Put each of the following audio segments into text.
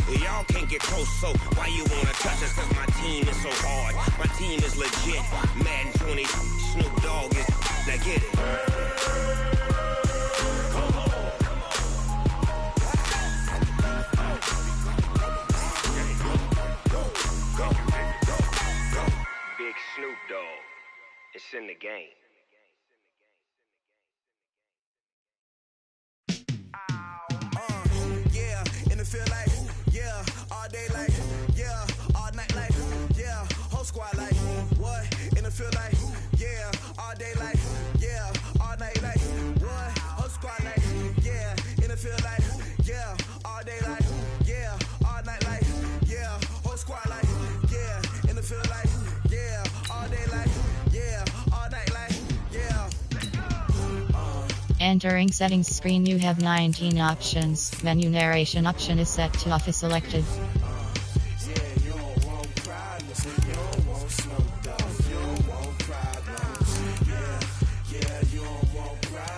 Y'all can't get close, so why you wanna touch us? Cause my team is so hard. My team is legit. Madden 20, Snoop Dogg is. Now get it. Come on. Go. Big Snoop Dogg. It's in the game. Feel like, yeah, all day like, yeah, all night like, yeah, whole squad like, what? And it feel like, yeah, all day like, yeah, all night like, what? Whole squad like, yeah, and it feel like, yeah, all day like, yeah, all night like, yeah, whole squad like, yeah, and it feel like, yeah, all day like, yeah, all night like, yeah. Entering settings screen, you have 19 options. Menu narration option is set to off is selected.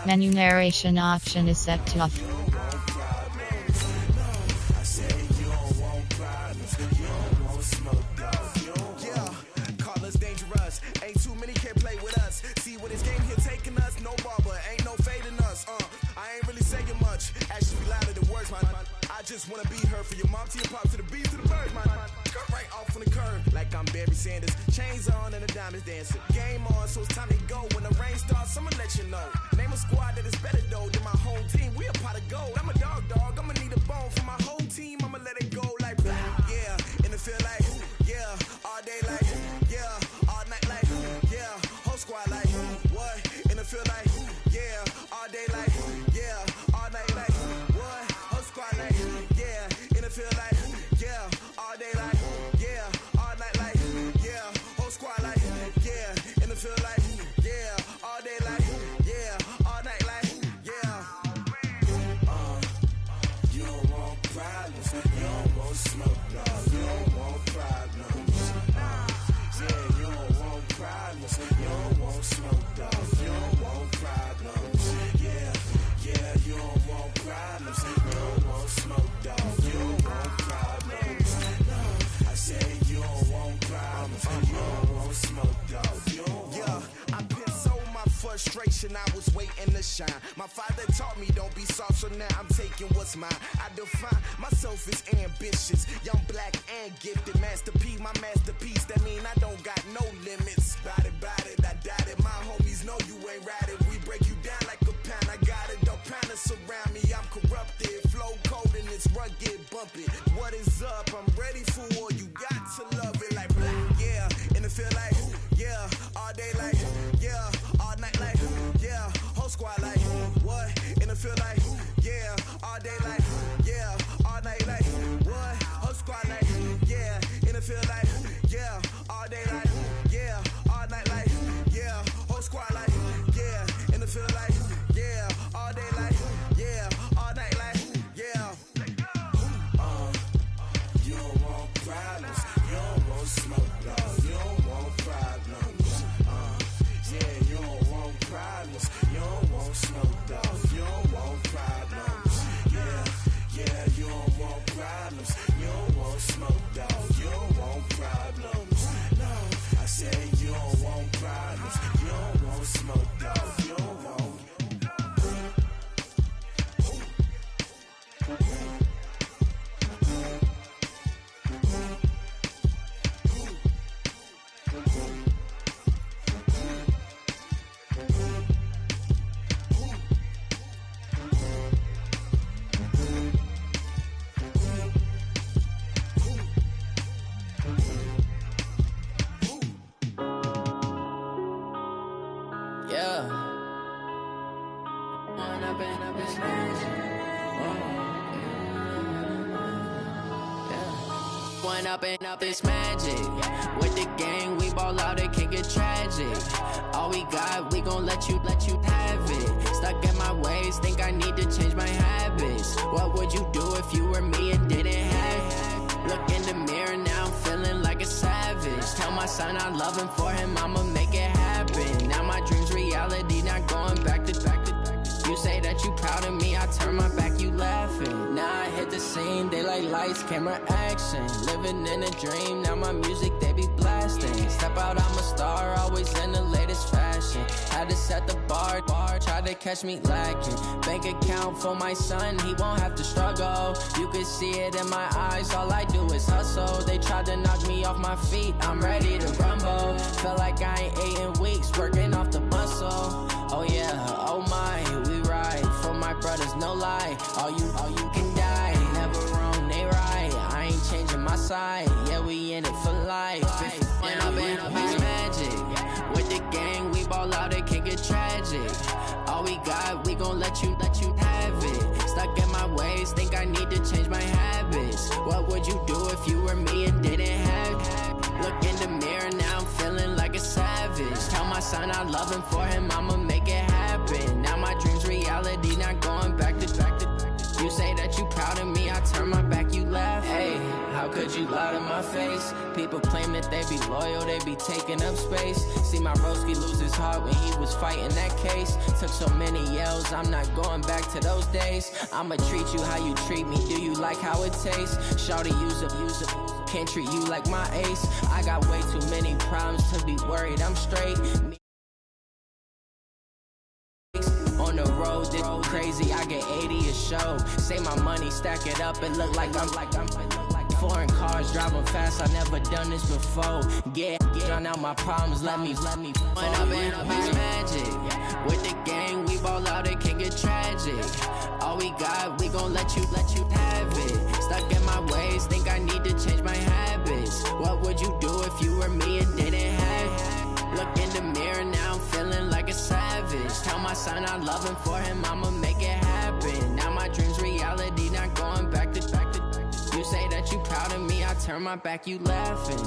Menu narration option is set to off. Ain't too many can play with us. See what this game here taking us. No barber, ain't no fading us. I ain't really saying much. Actions be louder than words, man. I just wanna be her for your mom to your pop to the beat to the birds, man. Cut right off on the curb like I'm Barry Sanders. Chains on and the diamonds dancing. Game on, so it's time to go. When the rain starts, I'ma let you know. Name a squad that is better though than my home team. We a pot of gold. I'm a dog. I'ma need a bone for my whole team. I'ma let it go like yeah, and it feel like yeah, all day like yeah, all night like yeah, whole squad like what? And it feel like yeah, all day like yeah, all night like what? Whole squad like yeah, and it feel like yeah, all day like yeah, all night like yeah, whole squad like yeah, and it feel like yeah, all day like yeah, all night like yeah. You don't want problems, you don't want smoke, no, you don't want problems. Yeah, you don't want problems, you don't want smoke, dog, you don't want problems. Yeah, you don't want problems, you don't want smoke, dog, you don't want problems. No, I said you don't want problems, you don't want smoke, dog, you don't want. Yeah, I pissed so my frustration, I was waiting to shine. My father taught me don't be soft, so now I'm taking what's mine. I define myself as ambitious, young, black, and gifted. Master P, my masterpiece, that mean I don't got no limits. Bout it, I doubt it. My homies know you ain't ratted. We break you down like a pound. I got it, don't pound us around me. I'm corrupted, flow cold and it's rugged, bump it. What is up? I'm ready for war. You got to love it like yeah, and it feel like yeah, all day like yeah, all night like yeah, whole squad like what? And it feel like yeah, all day like yeah, all night like what? Whole squad like yeah, and it feel like yeah, all day like yeah, all night like yeah, whole squad like yeah, and it feel like yeah, all day like yeah, all night like yeah. You don't want problems, you don't want smoke, dog, you don't want problems. Yeah, you don't want problems, you don't want smoke, dog, you don't want problems. Yeah, you don't want problems, you don't want smoke, dog, you don't want problems. No, I said you don't want problems, you don't want smoke, dog, you don't want. Up this magic. With the gang, we ball out, it can get tragic. All we got, we gon' let you have it. Stuck in my ways, think I need to change my habits. What would you do if you were me and didn't have it? Look in the mirror, now I'm feeling like a savage. Tell my son I love him, for him I'ma make it happen. Now my dream's reality, not going back to. You say that you proud of me, I turn my back, you laughing. Now I hit the scene, they like lights, camera, action. Living in a dream, now my music they be blasting. Step out, I'm a star, always in the latest fashion. Had to set the bar, try to catch me lacking. Bank account for my son, he won't have to struggle. You can see it in my eyes, all I do is hustle. They tried to knock me off my feet, I'm ready to rumble. Feel like I ain't ate in weeks, working off the muscle. Oh yeah, oh my, we ride for my brothers, no lie. All you can die, never wrong, they right. I ain't changing my side, yeah, we in it for life. When I been up is magic, with the gang we ball out, it can get tragic. All we got, we gon' let you have it. Stuck in my ways, think I need to change my habits. What would you do if you were me and didn't have it? Look in the mirror, now I'm feeling like a savage. Tell my son I love him, for him I'ma make it happen. Now my dream's reality, not going back to. You say that you proud of me, I turn my back, you laugh. Hey, how could you lie to my face? People claim that they be loyal, they be taking up space. See my broski lose his heart when he was fighting that case. Took so many yells, I'm not going back to those days. I'ma treat you how you treat me, do you like how it tastes? Shawty, use up, can't treat you like my ace. I got way too many problems to be worried, I'm straight. On the road, this crazy, I get 80 a show. Say my money, stack it up, it look like I'm foreign cars, driving fast, I never done this before. Get on out my problems, let me When I've been up is magic. With the gang, we ball out, it can get tragic. All we got, we gon' let you have it. Stuck in my ways, think I need to change my habits. What would you do if you were me and didn't have it? Look in the mirror, now I'm feeling like a savage. Tell my son I love him, for him I'ma make it happen. Now my dream's reality, not going back to. You say that you proud of me, I turn my back, you laughing.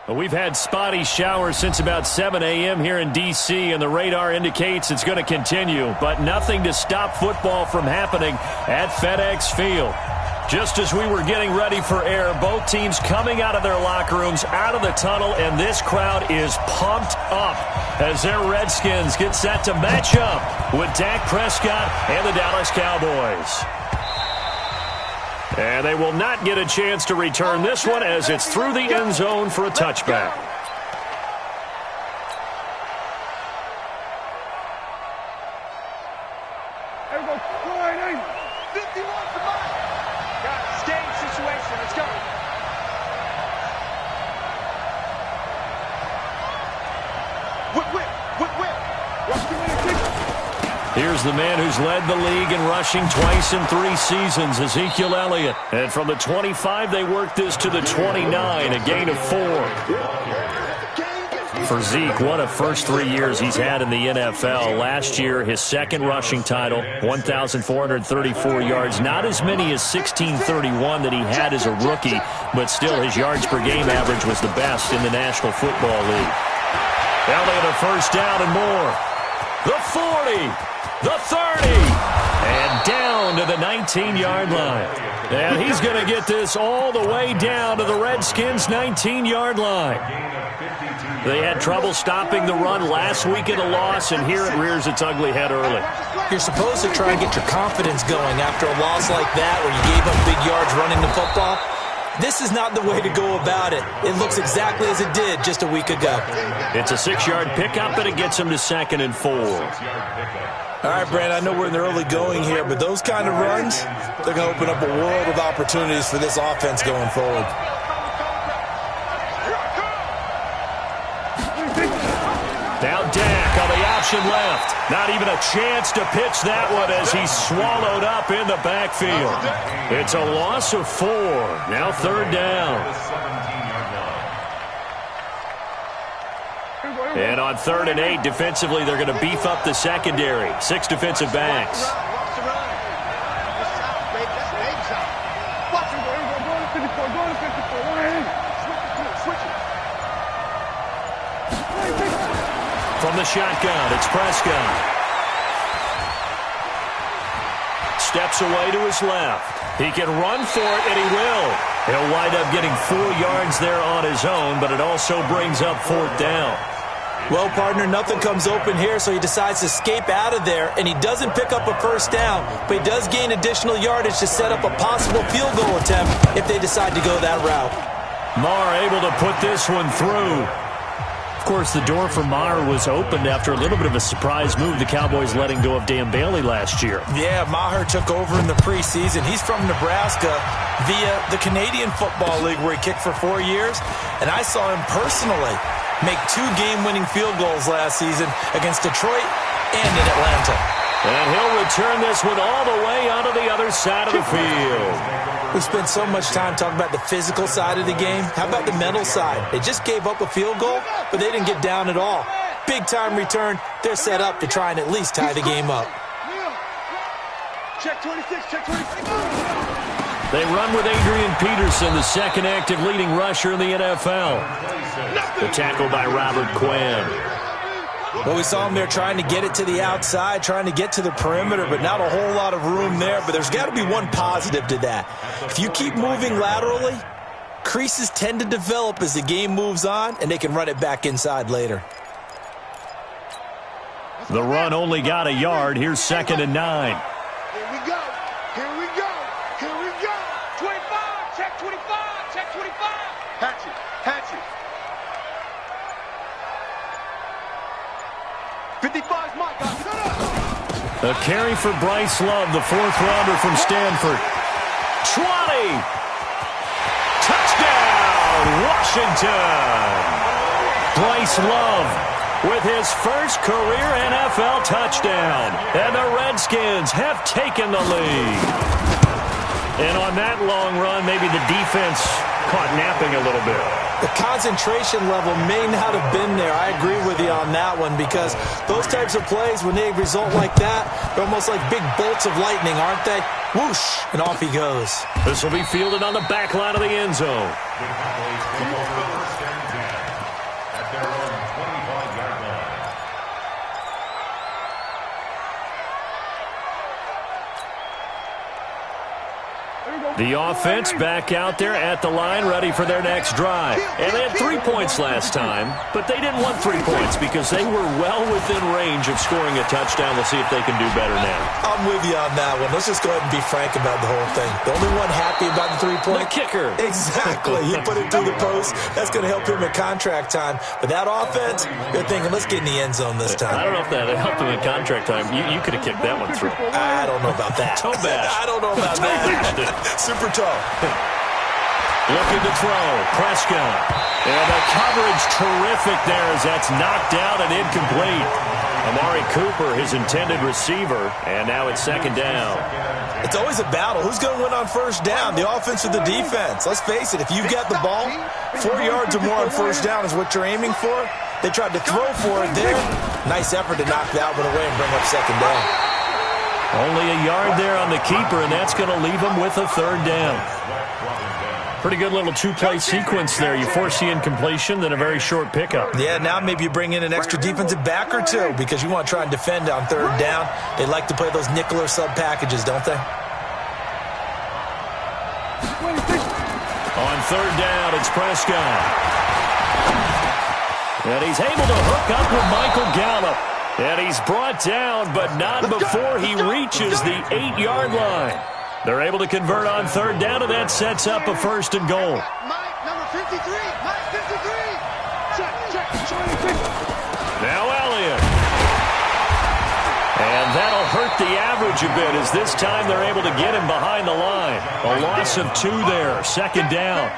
We've had spotty showers since about 7 a.m. here in D.C., and the radar indicates it's going to continue, but nothing to stop football from happening at FedEx Field. Just as we were getting ready for air, both teams coming out of their locker rooms, out of the tunnel, and this crowd is pumped up as their Redskins get set to match up with Dak Prescott and the Dallas Cowboys. And they will not get a chance to return this one as it's through the end zone for a touchback. Here's the man who's led the league in rushing twice in 3 seasons, Ezekiel Elliott. And from the 25, they worked this to the 29, a gain of 4. For Zeke, one of first 3 years he's had in the NFL. Last year, his second rushing title, 1,434 yards. Not as many as 1,631 that he had as a rookie, but still his yards per game average was the best in the National Football League. Elliott a first down and more. The 40. The 30, and down to the 19-yard line. And he's going to get this all the way down to the Redskins' 19-yard line. They had trouble stopping the run last week in a loss, and here it rears its ugly head early. You're supposed to try and get your confidence going after a loss like that where you gave up big yards running the football. This is not the way to go about it. It looks exactly as it did just a week ago. It's a 6-yard pickup, and it gets him to 2nd and 4. All right, Brand, I know we're in the early going here, but those kind of runs, they're going to open up a world of opportunities for this offense going forward. Now Dak on the option left. Not even a chance to pitch that one as he's swallowed up in the backfield. It's a loss of 4. Now 3rd down. And on 3rd and 8, defensively, they're going to beef up the secondary. 6 defensive backs. From the shotgun, it's Prescott. steps away to his left. He can run for it, and he will. He'll wind up getting 4 yards there on his own, but it also brings up 4th down. Well, partner, nothing comes open here, so he decides to escape out of there, and he doesn't pick up a first down, but he does gain additional yardage to set up a possible field goal attempt if they decide to go that route. Maher able to put this one through. Of course, the door for Maher was opened after a little bit of a surprise move, the Cowboys letting go of Dan Bailey last year. Yeah, Maher took over in the preseason. He's from Nebraska via the Canadian Football League where he kicked for 4 years, and I saw him personally make 2 game-winning field goals last season against Detroit and in Atlanta. And he'll return this one all the way onto the other side of the field. We spent so much time talking about the physical side of the game. How about the mental side? They just gave up a field goal, but they didn't get down at all. Big-time return. They're set up to try and at least tie the game up. Check 26, check 26. They run with Adrian Peterson, the second active leading rusher in the NFL. The tackle by Robert Quinn. Well, we saw him there trying to get it to the outside, trying to get to the perimeter, but not a whole lot of room there. But there's got to be one positive to that. If you keep moving laterally, creases tend to develop as the game moves on, and they can run it back inside later. The run only got a yard. Here's 2nd and 9. Here we go. Here we go. Here we go. 25. Check 25. Check 25. Hatchet. Hatchet. 55's my guy. A carry for Bryce Love, the 4th rounder from Stanford. 20. Touchdown, Washington. Bryce Love with his first career NFL touchdown. And the Redskins have taken the lead. And on that long run, maybe the defense caught napping a little bit. The concentration level may not have been there. I agree with you on that one because those types of plays, when they result like that, they're almost like big bolts of lightning, aren't they? Whoosh, and off he goes. This will be fielded on the back line of the end zone. The offense back out there at the line, ready for their next drive. And they had 3 points last time, but they didn't want 3 points because they were well within range of scoring a touchdown. We'll see if they can do better now. I'm with you on that one. Let's just go ahead and be frank about the whole thing. The only one happy about the 3-point? The kicker. Exactly. He put it through the post. That's going to help him at contract time. But that offense, you're thinking, let's get in the end zone this time. I don't know if that helped him in contract time. You could have kicked that one through. I don't know about that. Toe bash. I don't know about that. Super toe. Looking to throw. Prescott. And the coverage terrific there as that's knocked down and incomplete. Amari Cooper, his intended receiver, and now it's 2nd down. It's always a battle. Who's going to win on first down, the offense or the defense? Let's face it, if you've got the ball, 4 yards or more on first down is what you're aiming for. They tried to throw for it there. Nice effort to knock that one away and bring up 2nd down. Only a yard there on the keeper, and that's going to leave him with a 3rd down. Pretty good little 2-play sequence there. You force the incompletion, then a very short pickup. Yeah, now maybe you bring in an extra defensive back or two because you want to try and defend on 3rd down. They like to play those nickel or sub packages, don't they? On 3rd down, it's Prescott. And he's able to hook up with Michael Gallup. And he's brought down, but not before he reaches the 8-yard line. They're able to convert on 3rd down, and that sets up a 1st and goal. Mike, number 53. Mike, 53. Check. Now Elliott. And that'll hurt the average a bit as this time they're able to get him behind the line. A loss of 2 there, 2nd down.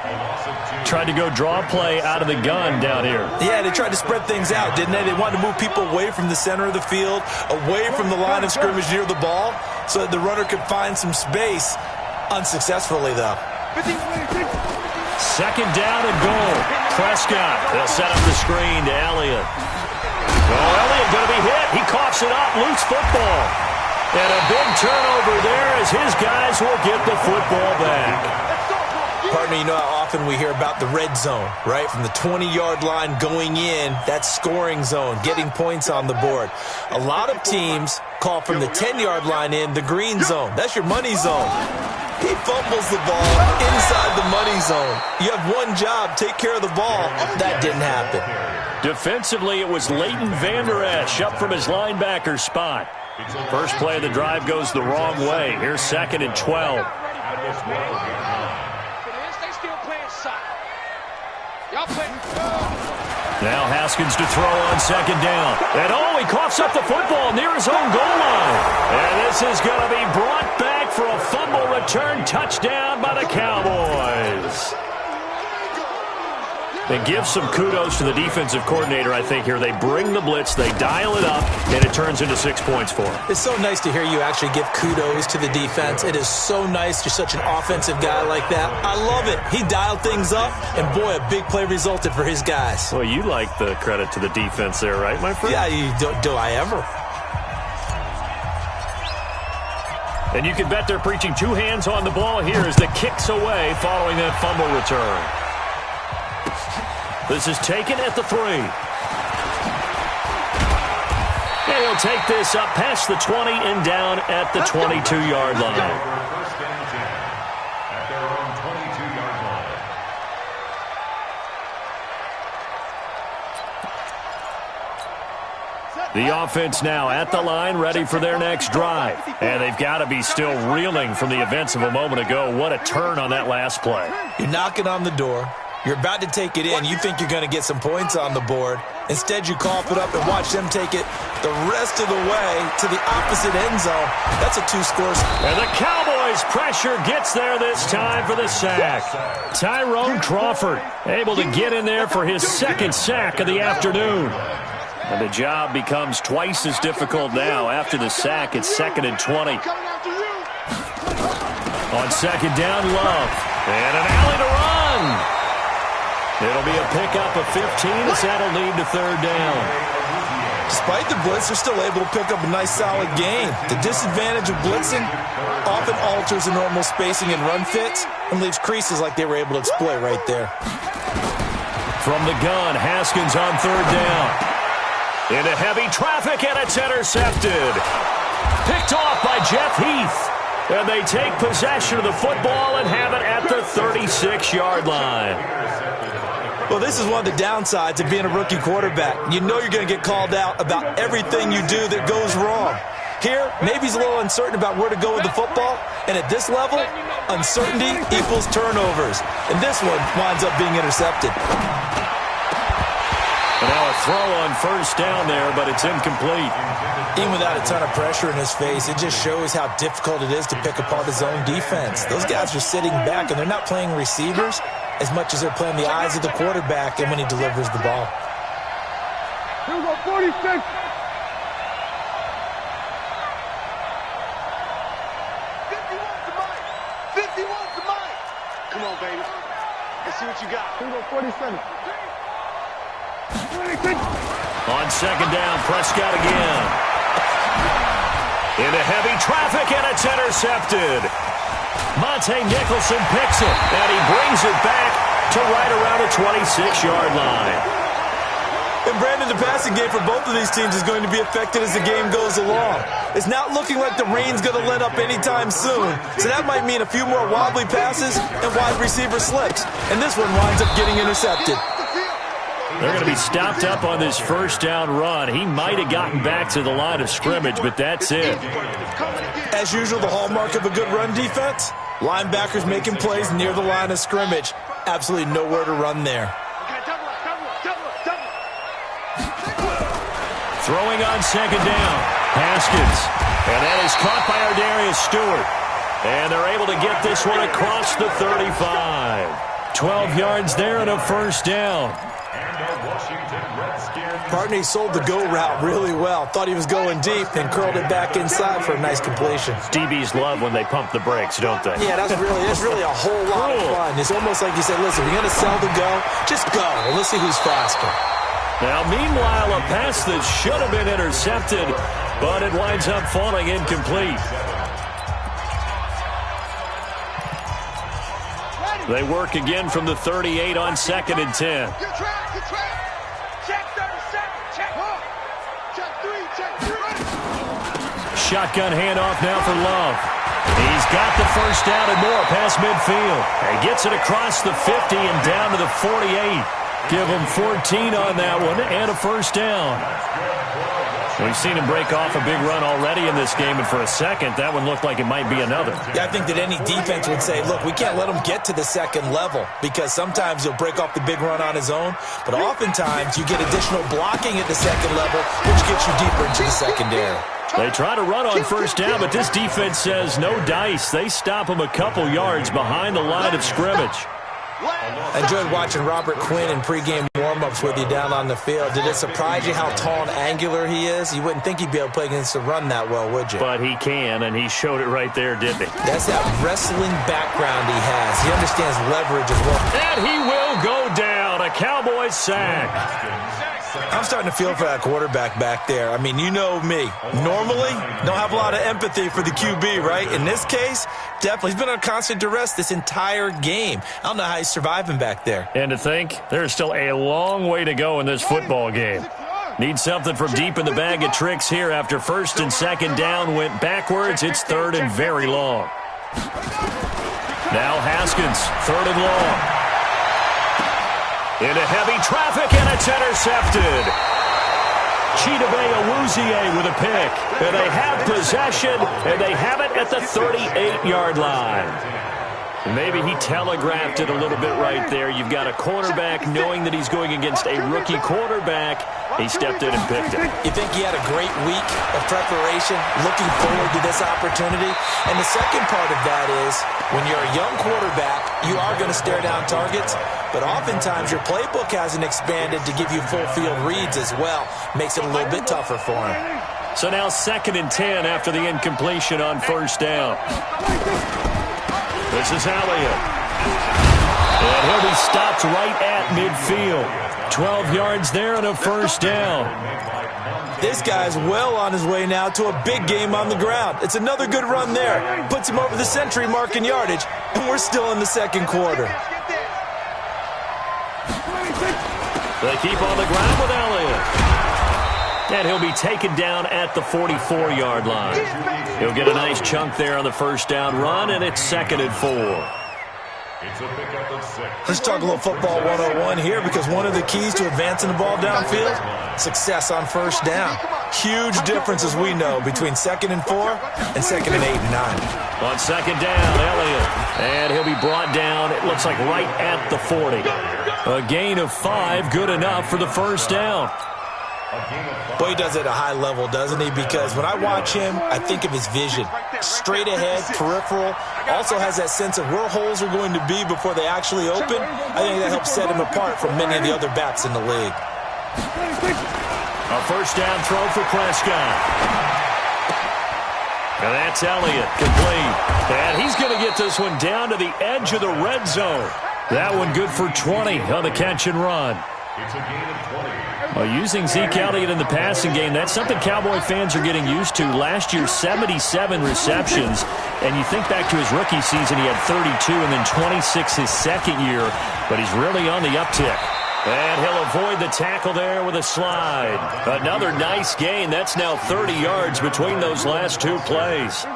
Tried to go draw play out of the gun down here. Yeah, they tried to spread things out, didn't they? They wanted to move people away from the center of the field, away from the line of scrimmage near the ball, so that the runner could find some space. Unsuccessfully, though. 2nd down and goal. Prescott. They'll set up the screen to Elliott. Oh, Elliott going to be hit. He coughs it up. Loose football. And a big turnover there as his guys will get the football back. Partner, you know how often we hear about the red zone, right? From the 20-yard line going in, that scoring zone, getting points on the board. A lot of teams call from the 10-yard line in the green zone. That's your money zone. He fumbles the ball inside the money zone. You have one job, take care of the ball. That didn't happen. Defensively, it was Leighton Vander Esch up from his linebacker spot. First play of the drive goes the wrong way. Here's 2nd and 12. Now Haskins to throw on 2nd down. And he coughs up the football near his own goal line. And this is going to be brought back for a fumble return touchdown by the Cowboys. And give some kudos to the defensive coordinator, I think, here. They bring the blitz, they dial it up, and it turns into 6 points for them. It's so nice to hear you actually give kudos to the defense. It is so nice. You're such an offensive guy like that. I love it. He dialed things up, and boy, a big play resulted for his guys. Well, you like the credit to the defense there, right, my friend? Yeah, do I ever? And you can bet they're preaching two hands on the ball here as the kick's away following that fumble return. This is taken at the 3. And he'll take this up past the 20 and down at the 22-yard line. The offense now at the line, ready for their next drive. And they've got to be still reeling from the events of a moment ago. What a turn on that last play. You're knocking on the door. You're about to take it in. You think you're going to get some points on the board. Instead, you cough it up and watch them take it the rest of the way to the opposite end zone. That's a two-score. And the Cowboys' pressure gets there this time for the sack. Tyrone Crawford able to get in there for his 2nd sack of the afternoon. And the job becomes twice as difficult now. After the sack, it's 2nd and 20. On 2nd down, Love. And an alley to run. It'll be a pickup of 15 as that'll lead to 3rd down. Despite the blitz, they're still able to pick up a nice solid gain. The disadvantage of blitzing often alters the normal spacing and run fits and leaves creases like they were able to exploit right there. From the gun, Haskins on 3rd down. Into heavy traffic, and it's intercepted. Picked off by Jeff Heath. And they take possession of the football and have it at the 36-yard line. Well, this is one of the downsides of being a rookie quarterback. You know you're going to get called out about everything you do that goes wrong. Here, maybe he's a little uncertain about where to go with the football. And at this level, uncertainty equals turnovers. And this one winds up being intercepted. And now a throw on 1st down there, but it's incomplete. Even without a ton of pressure in his face, it just shows how difficult it is to pick apart his own defense. Those guys are sitting back, and they're not playing receivers as much as they're playing the eyes of the quarterback and when he delivers the ball. Here we go, 46. 50 wants the mic. 50 wants the mic. Come on, baby. Let's see what you got. Here we go, 47. 26. On 2nd down, Prescott again. Into heavy traffic, and it's intercepted. Monte Nicholson picks it, and he brings it back to right around the 26-yard line. And Brandon, the passing game for both of these teams is going to be affected as the game goes along. It's not looking like the rain's going to let up anytime soon, so that might mean a few more wobbly passes and wide receiver slips. And this one winds up getting intercepted. They're going to be stopped up on this 1st down run. He might have gotten back to the line of scrimmage, but that's it. As usual, the hallmark of a good run defense, linebackers making plays near the line of scrimmage. Absolutely nowhere to run there. Throwing on 2nd down, Haskins. And that is caught by Ardarius Stewart. And they're able to get this one across the 35. 12 yards there and a 1st down. Partney sold the go route really well. Thought he was going deep and curled it back inside for a nice completion. DBs love when they pump the brakes, don't they? Yeah, that's really a whole lot of fun. It's almost like you say, listen, we're going to sell the go. Just go. Let's see who's faster. Now, meanwhile, a pass that should have been intercepted, but it winds up falling incomplete. They work again from the 38 on 2nd and 10. Get track. Check 37. Check 3. Check 3. Shotgun handoff now for Love. He's got the first down and more past midfield. He gets it across the 50 and down to the 48. Give him 14 on that one and a first down. We've seen him break off a big run already in this game, and for a second, that one looked like it might be another. Yeah, I think that any defense would say, look, we can't let him get to the second level because sometimes he'll break off the big run on his own, but oftentimes you get additional blocking at the second level, which gets you deeper into the secondary. They try to run on first down, but this defense says no dice. They stop him a couple yards behind the line of scrimmage. I enjoyed watching Robert Quinn in pregame warm-ups with you down on the field. Did it surprise you how tall and angular he is? You wouldn't think he'd be able to play against the run that well, would you? But he can, and he showed it right there, didn't he? That's that wrestling background he has. He understands leverage as well. And he will go down. A Cowboys sack. I'm starting to feel for that quarterback back there. I mean, you know me. Normally, don't have a lot of empathy for the QB, right? In this case, definitely. He's been under constant duress this entire game. I don't know how he's surviving back there. And to think, there's still a long way to go in this football game. Need something from deep in the bag of tricks here after first and second down went backwards. It's third and very long. Now Haskins, third and long. Into heavy traffic, and it's intercepted. Chidobe Awuzie with a pick. And they have possession, and they have it at the 38-yard line. Maybe he telegraphed it a little bit right there. You've got a cornerback knowing that he's going against a rookie quarterback. He stepped in and picked it. You think he had a great week of preparation, looking forward to this opportunity? And the second part of that is, when you're a young quarterback, you are going to stare down targets, but oftentimes your playbook hasn't expanded to give you full field reads as well. Makes it a little bit tougher for him. So now 2nd and 10 after the incompletion on first down. This is Elliott. And he'll be stopped right at midfield. 12 yards there and a first down. This guy's well on his way now to a big game on the ground. It's another good run there. Puts him over the century mark in yardage, and we're still in the second quarter. They keep on the ground with Elliott. And he'll be taken down at the 44-yard line. He'll get a nice chunk there on the first down run, and it's 2nd and 4. Let's talk a little football 101 here, because one of the keys to advancing the ball downfield, success on first down. Huge difference, as we know, between 2nd and 4 and 2nd and 8 and 9. On second down, Elliott. And he'll be brought down, it looks like, right at the 40. A gain of 5, good enough for the first down. Boy, he does it at a high level, doesn't he? Because when I watch him, I think of his vision. Straight ahead, peripheral. Also has that sense of where holes are going to be before they actually open. I think that helps set him apart from many of the other backs in the league. A first down throw for Prescott. And that's Elliott, complete. And he's going to get this one down to the edge of the red zone. That one good for 20 on the catch and run. It's a gain of 20. Well, using Zeke Elliott in the passing game, that's something Cowboy fans are getting used to. Last year, 77 receptions. And you think back to his rookie season, he had 32 and then 26 his second year. But he's really on the uptick. And he'll avoid the tackle there with a slide. Another nice gain. That's now 30 yards between those last two plays.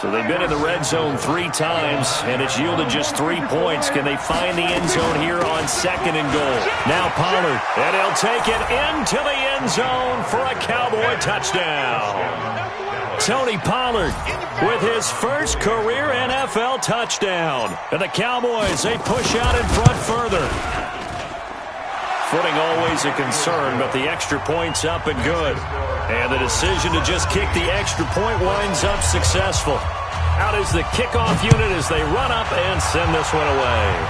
So they've been in the red zone 3 times, and it's yielded just 3 points. Can they find the end zone here on 2nd and goal? Now Pollard, and he'll take it into the end zone for a Cowboy touchdown. Tony Pollard with his first career NFL touchdown. And the Cowboys, they push out in front further. Footing always a concern, but the extra point's up and good. And the decision to just kick the extra point winds up successful. Out is the kickoff unit as they run up and send this one away.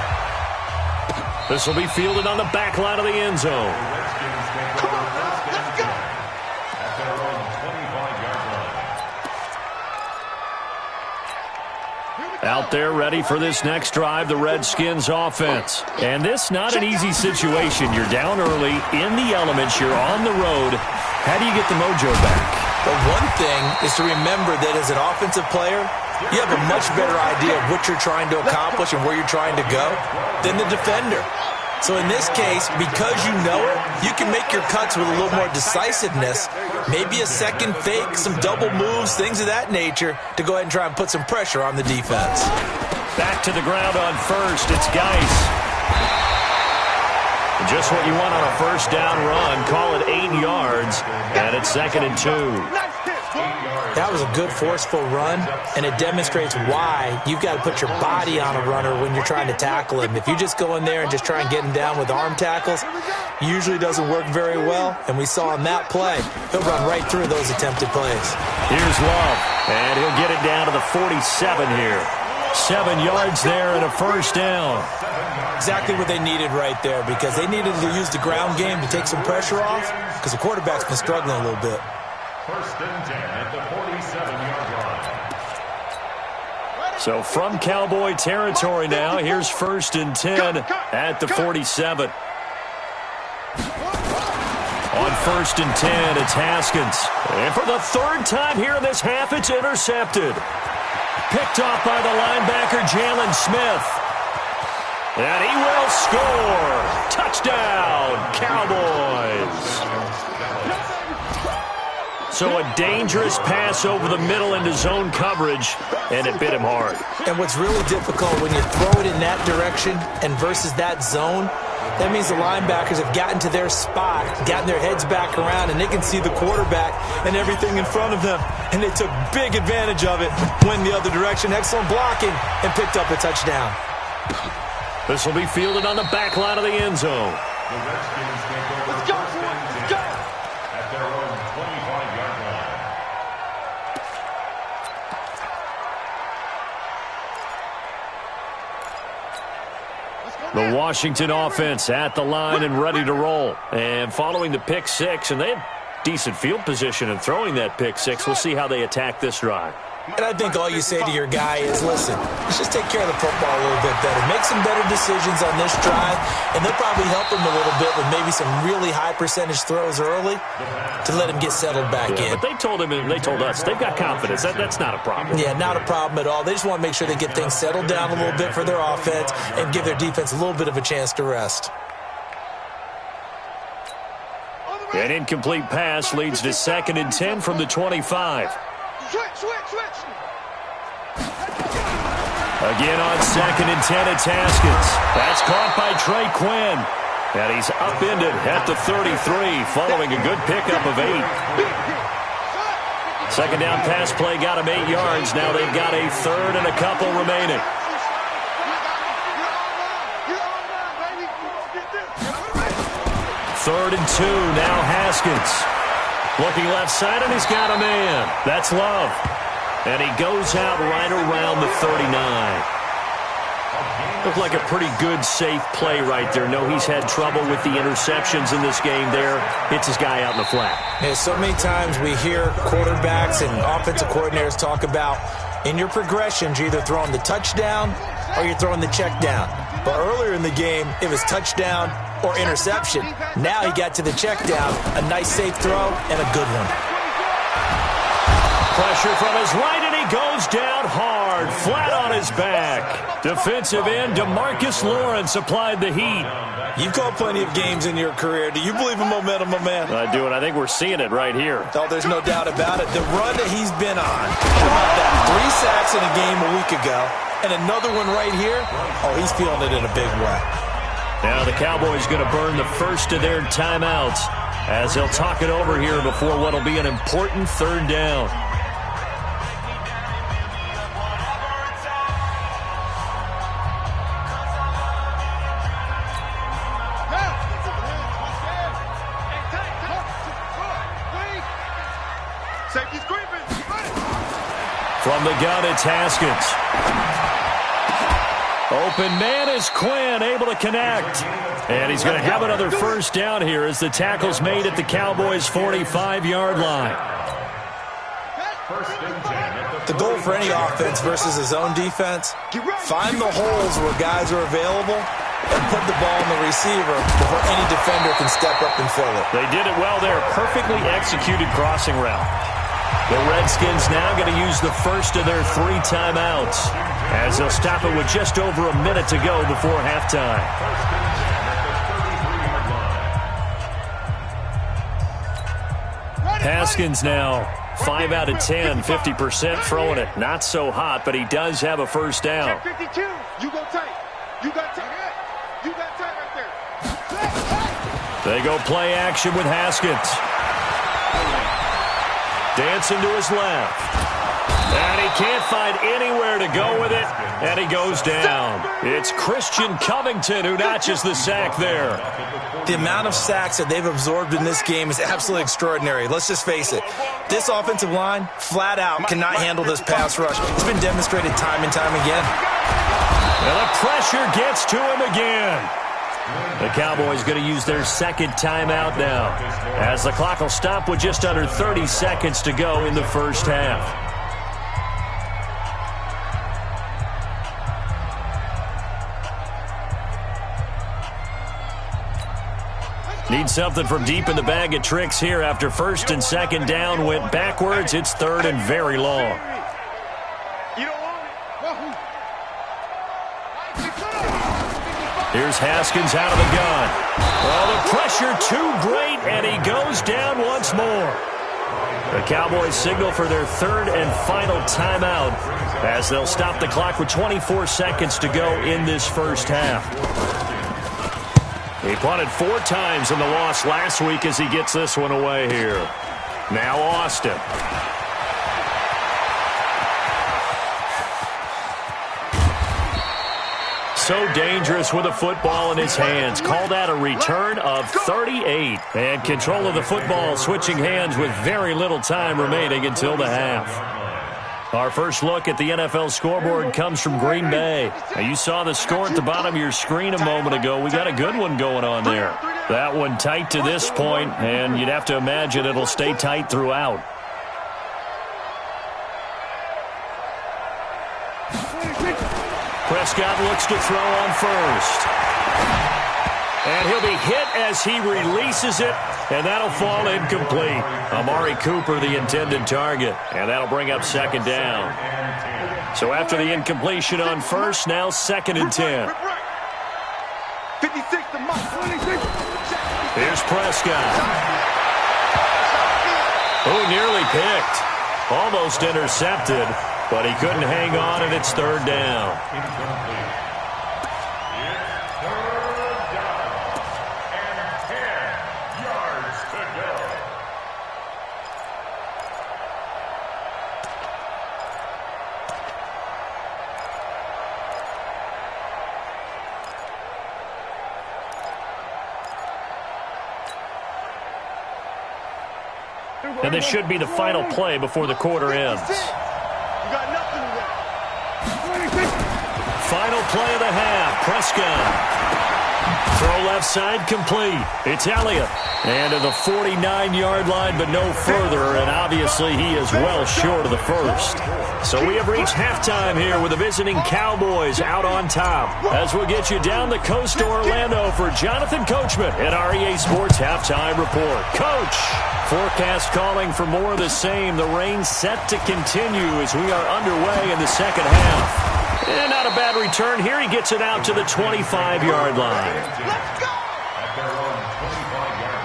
This will be fielded on the back line of the end zone. Out there ready for this next drive, the Redskins offense. And this not an easy situation. You're down early, in the elements, you're on the road. How do you get the mojo back? But one thing is to remember that as an offensive player, you have a much better idea of what you're trying to accomplish and where you're trying to go than the defender. So in this case, because you know it, you can make your cuts with a little more decisiveness, maybe a second fake, some double moves, things of that nature, to go ahead and try and put some pressure on the defense. Back to the ground on first. It's Geis. Just what you want on a first down run. Call it 8 yards, and it's 2nd and 2. That was a good, forceful run, and it demonstrates why you've got to put your body on a runner when you're trying to tackle him. If you just go in there and just try and get him down with arm tackles, usually doesn't work very well, and we saw in that play, he'll run right through those attempted plays. Here's Love, and he'll get it down to the 47 here. 7 yards there and a first down. Exactly what they needed right there, because they needed to use the ground game to take some pressure off, because the quarterback's been struggling a little bit. 1st and 10 at the 47-yard line. So from Cowboy territory now, here's 1st and 10 at the 47. On 1st and 10, it's Haskins. And for the 3rd time here in this half, it's intercepted. Picked off by the linebacker, Jalen Smith. And he will score. Touchdown, Cowboys. So a dangerous pass over the middle into zone coverage, and it bit him hard. And what's really difficult when you throw it in that direction and versus that zone, that means the linebackers have gotten to their spot, gotten their heads back around, and they can see the quarterback and everything in front of them. And they took big advantage of it, went the other direction, excellent blocking, and picked up a touchdown. This will be fielded on the back line of the end zone. The Redskins take over. Let's go! At their own 25-yard line. The Washington offense at the line and ready to roll. And following the pick six, and they have decent field position in throwing that pick six. We'll see how they attack this drive. And I think all you say to your guy is, listen, let's just take care of the football a little bit better. Make some better decisions on this drive, and they'll probably help him a little bit with maybe some really high percentage throws early to let him get settled back in. But they told him, and they told us, they've got confidence. That's not a problem. Yeah, not a problem at all. They just want to make sure they get things settled down a little bit for their offense and give their defense a little bit of a chance to rest. An incomplete pass leads to 2nd and 10 from the 25. Switch. Again on 2nd and 10, it's Haskins. That's caught by Trey Quinn. And he's upended at the 33, following a good pickup of 8. 2nd down pass play got him 8 yards. Now they've got a 3rd and a couple remaining. 3rd and 2, now Haskins. Looking left side, and he's got a man. That's Love. And he goes out right around the 39. Looked like a pretty good, safe play right there. No, he's had trouble with the interceptions in this game there. Hits his guy out in the flat. Yeah, so many times we hear quarterbacks and offensive coordinators talk about in your progressions, you're either throwing the touchdown or you're throwing the check down. But earlier in the game, it was touchdown or interception. Now he got to the check down, a nice safe throw, and a good one. Pressure from his right, and he goes down hard, flat on his back. Defensive end DeMarcus Lawrence applied the heat. You've called plenty of games in your career. Do you believe in momentum, my man? I do, and I think we're seeing it right here. Oh, there's no doubt about it. The run that he's been on, about that 3 sacks in a game a week ago, and another one right here, oh, he's feeling it in a big way. Now the Cowboys going to burn the first of their timeouts as they'll talk it over here before what will be an important 3rd down. From the gun, it's Haskins. Open man is Quinn, able to connect. And he's going to have another first down here as the tackle's made at the Cowboys' 45-yard line. The goal for any offense versus his own defense, find the holes where guys are available and put the ball in the receiver before any defender can step up and fill it. They did it well there. Perfectly executed crossing route. The Redskins now going to use the first of their 3 timeouts, as they'll stop it with just over a minute to go before halftime. Haskins now 5 out of 10, 50% throwing it. Not so hot, but he does have a first down. 52, you go tight. You got tight. You got tight right there. They go play action with Haskins. Dancing to his left. And he can't find anywhere to go with it, and he goes down. It's Christian Covington who notches the sack there. The amount of sacks that they've absorbed in this game is absolutely extraordinary. Let's just face it. This offensive line, flat out, cannot handle this pass rush. It's been demonstrated time and time again. And the pressure gets to him again. The Cowboys going to use their second timeout now, as the clock will stop with just under 30 seconds to go in the first half. Need something from deep in the bag of tricks here after first and second down went backwards. It's third and very long. Here's Haskins out of the gun. Well, the pressure too great, and he goes down once more. The Cowboys signal for their third and final timeout, as they'll stop the clock with 24 seconds to go in this first half. He punted 4 times in the loss last week as he gets this one away here. Now Austin. So dangerous with a football in his hands. Called out a return of 38. And control of the football switching hands with very little time remaining until the half. Our first look at the NFL scoreboard comes from Green Bay. Now, you saw the score at the bottom of your screen a moment ago. We got a good one going on there. That one tight to this point, and you'd have to imagine it'll stay tight throughout. Prescott looks to throw on first. And he'll be hit as he releases it, and that'll fall incomplete. Amari Cooper, the intended target, and that'll bring up second down. So after the incompletion on first, now second and 10. 56 to Mike. Here's Prescott. Oh, nearly picked. Almost intercepted, but he couldn't hang on, and it's third down. And this should be the final play before the quarter ends. Final play of the half. Prescott. Throw left side complete. It's Elliott. And to the 49-yard line, but no further. And obviously he is well short of the first. So we have reached halftime here with the visiting Cowboys out on top. As we'll get you down the coast to Orlando for Jonathan Coachman at our EA Sports Halftime Report. Coach, forecast calling for more of the same. The rain set to continue as we are underway in the second half. And not a bad return here. He gets it out to the 25-yard line. Let's go! At their own 25-yard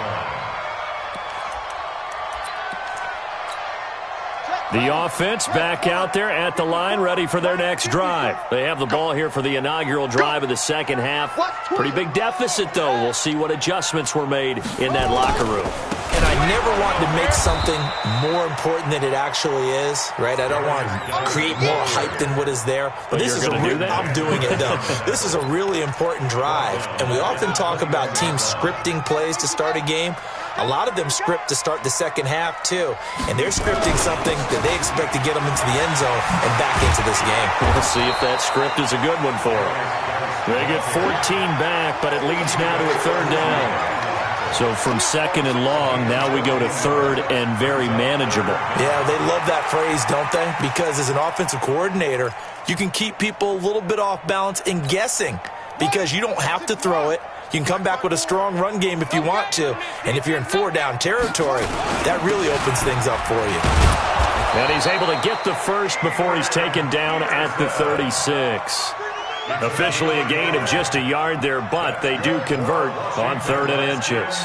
line. The offense back out there at the line, ready for their next drive. They have the ball here for the inaugural drive of the second half. Pretty big deficit, though. We'll see what adjustments were made in that locker room. And I never want to make something more important than it actually is, right? I don't want to create more hype than what is there. But this is I'm doing it, though. This is a really important drive. And we often talk about teams scripting plays to start a game. A lot of them script to start the second half, too. And they're scripting something that they expect to get them into the end zone and back into this game. We'll see if that script is a good one for them. They get 14 back, but it leads now to a third down. So from second and long, now we go to third and very manageable. Yeah, they love that phrase, don't they? Because as an offensive coordinator, you can keep people a little bit off balance and guessing because you don't have to throw it. You can come back with a strong run game if you want to. And if you're in 4-down territory, that really opens things up for you. And he's able to get the first before he's taken down at the 36. Officially a gain of just a yard there, but they do convert on 3rd and inches.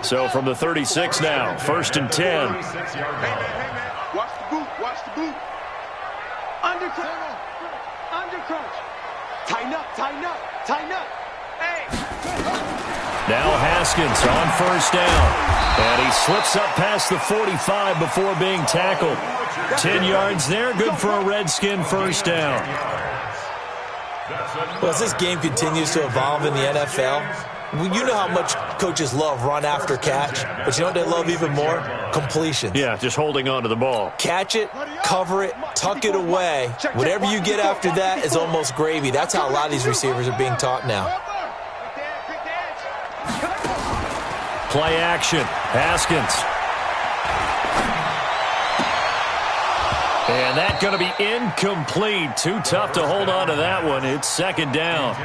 So from the 36 now, 1st and 10. Hey, man. Watch the boot. Watch the boot. Under crunch. Tighten up. Hey. Now Haskins on 1st down. And he slips up past the 45 before being tackled. 10 yards there, good for a Redskin 1st down. Well, as this game continues to evolve in the NFL, you know how much coaches love run after catch, but you know what they love even more? Completion. Yeah, just holding on to the ball. Catch it, cover it, tuck it away. Whatever you get after that is almost gravy. That's how a lot of these receivers are being taught now. Play action. Haskins. And that's going to be incomplete. Too tough to hold on to that one. It's 2nd down.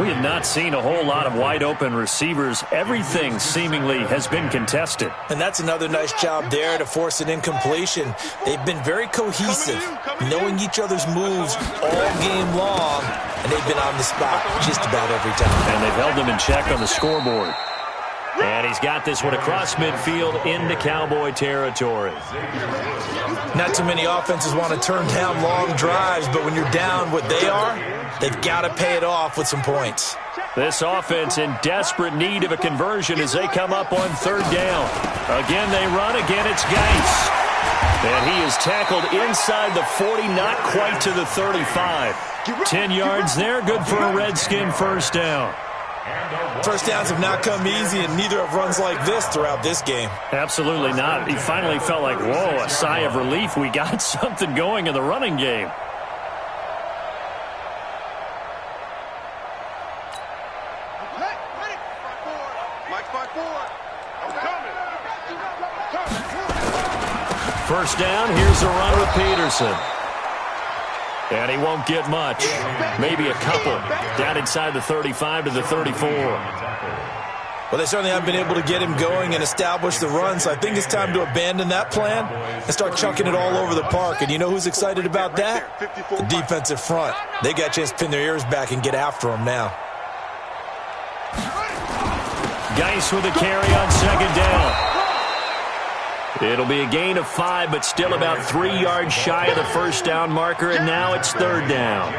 We have not seen a whole lot of wide-open receivers. Everything seemingly has been contested. And that's another nice job there to force an incompletion. They've been very cohesive, knowing each other's moves all game long, and they've been on the spot just about every time. And they've held them in check on the scoreboard. And he's got this one across midfield into Cowboy territory. Not too many offenses want to turn down long drives, but when you're down what they are, they've got to pay it off with some points. This offense in desperate need of a conversion as they come up on 3rd down. Again, they run. Again, it's Geis. And he is tackled inside the 40, not quite to the 35. 10 yards there, good for a Redskin 1st down. 1st downs have not come easy, and neither have runs like this throughout this game. Absolutely not. He finally felt like, whoa, a sigh of relief. We got something going in the running game. First down, here's a run with Peterson. And he won't get much. Maybe a couple. Down inside the 35 to the 34. Well, they certainly haven't been able to get him going and establish the run, so I think it's time to abandon that plan and start chucking it all over the park. And you know who's excited about that? The defensive front. They got a chance to pin their ears back and get after him now. Geis with a carry on 2nd down. It'll be a gain of 5, but still about 3 yards shy of the 1st down marker, and now it's 3rd down.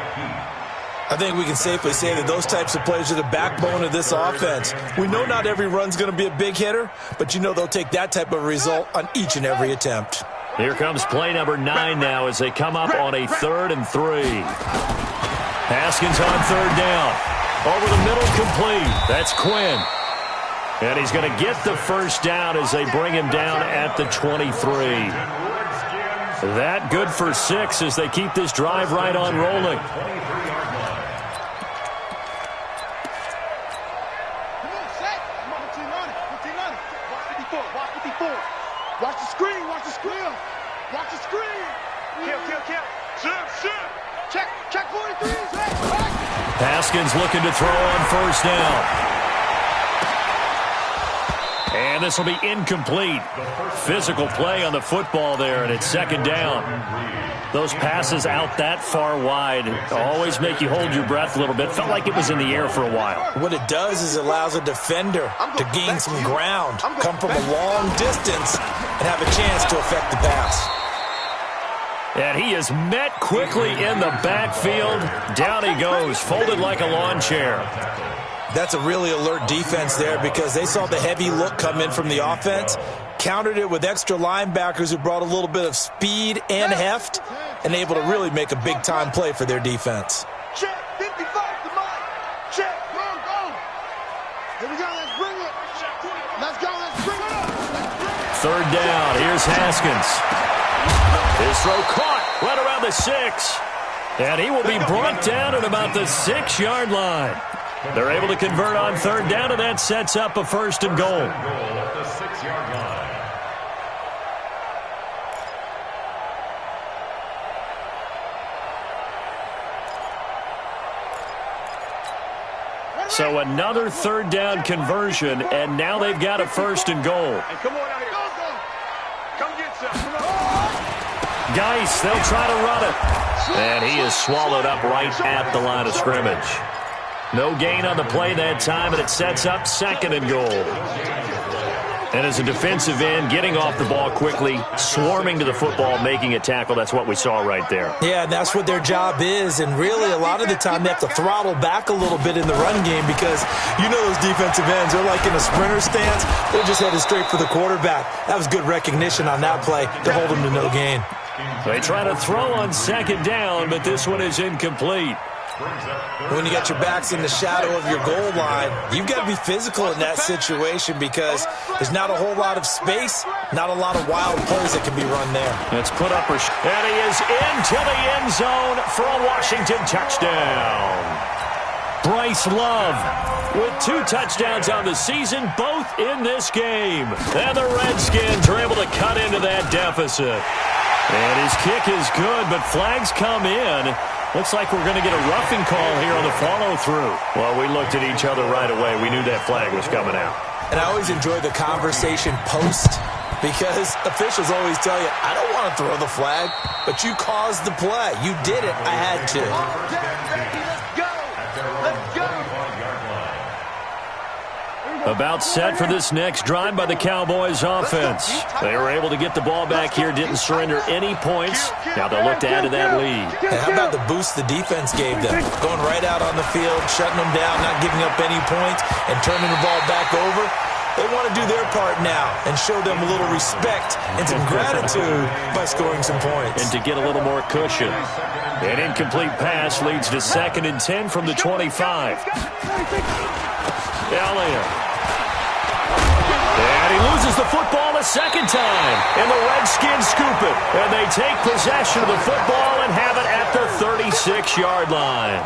I think we can safely say that those types of plays are the backbone of this offense. We know not every run's going to be a big hitter, but you know they'll take that type of result on each and every attempt. Here comes play number 9 now as they come up on a 3rd and 3. Haskins on 3rd down. Over the middle, complete. That's Quinn. And he's going to get the 1st down as they bring him down at the 23. That good for 6 as they keep this drive right on rolling. Watch the screen. Watch the screen. Watch the screen. Kill. Check 43. Haskins looking to throw on 1st down. And this will be incomplete. Physical play on the football there, and it's 2nd down. Those passes out that far wide always make you hold your breath a little bit. Felt like it was in the air for a while. What it does is it allows a defender to gain some ground, come from a long distance, and have a chance to affect the pass. And he is met quickly in the backfield. Down he goes, folded like a lawn chair. That's a really alert defense there because they saw the heavy look come in from the offense, countered it with extra linebackers who brought a little bit of speed and heft, and able to really make a big-time play for their defense. Check, 55 to Mike. Check, go. Here we go, let's bring it. Let's go, let's bring it. 3rd down, here's Haskins. His throw caught right around the 6. And he will be brought down at about the 6-yard line. They're able to convert on 3rd down, and that sets up a 1st and goal. At the 6-yard line. So another 3rd down conversion, and now they've got a 1st and goal. Hey, come on out here. Come get Geis, they'll try to run it. And he is swallowed up right at the line of scrimmage. No gain on the play that time, and it sets up 2nd and goal. And as a defensive end, getting off the ball quickly, swarming to the football, making a tackle, that's what we saw right there. Yeah, and that's what their job is. And really, a lot of the time, they have to throttle back a little bit in the run game because you know those defensive ends, they're like in a sprinter stance. They're just headed straight for the quarterback. That was good recognition on that play to hold them to no gain. They try to throw on 2nd down, but this one is incomplete. When you got your backs in the shadow of your goal line, you've got to be physical in that situation because there's not a whole lot of space, not a lot of wild plays that can be run there. Let's put up and he is into the end zone for a Washington touchdown. Bryce Love with 2 touchdowns on the season, both in this game. And the Redskins are able to cut into that deficit. And his kick is good, but flags come in. Looks like we're going to get a roughing call here on the follow-through. Well, we looked at each other right away. We knew that flag was coming out. And I always enjoy the conversation post because officials always tell you, I don't want to throw the flag, but you caused the play. You did it. I had to. About set for this next drive by the Cowboys offense. They were able to get the ball back here, didn't surrender any points. Now they'll look to add to that lead. And how about the boost the defense gave them? Going right out on the field, shutting them down, not giving up any points, and turning the ball back over. They want to do their part now and show them a little respect and some gratitude by scoring some points. And to get a little more cushion. An incomplete pass leads to 2nd and 10 from the 25. Elliott. And he loses the football a 2nd time. And the Redskins scoop it. And they take possession of the football and have it at the 36-yard line.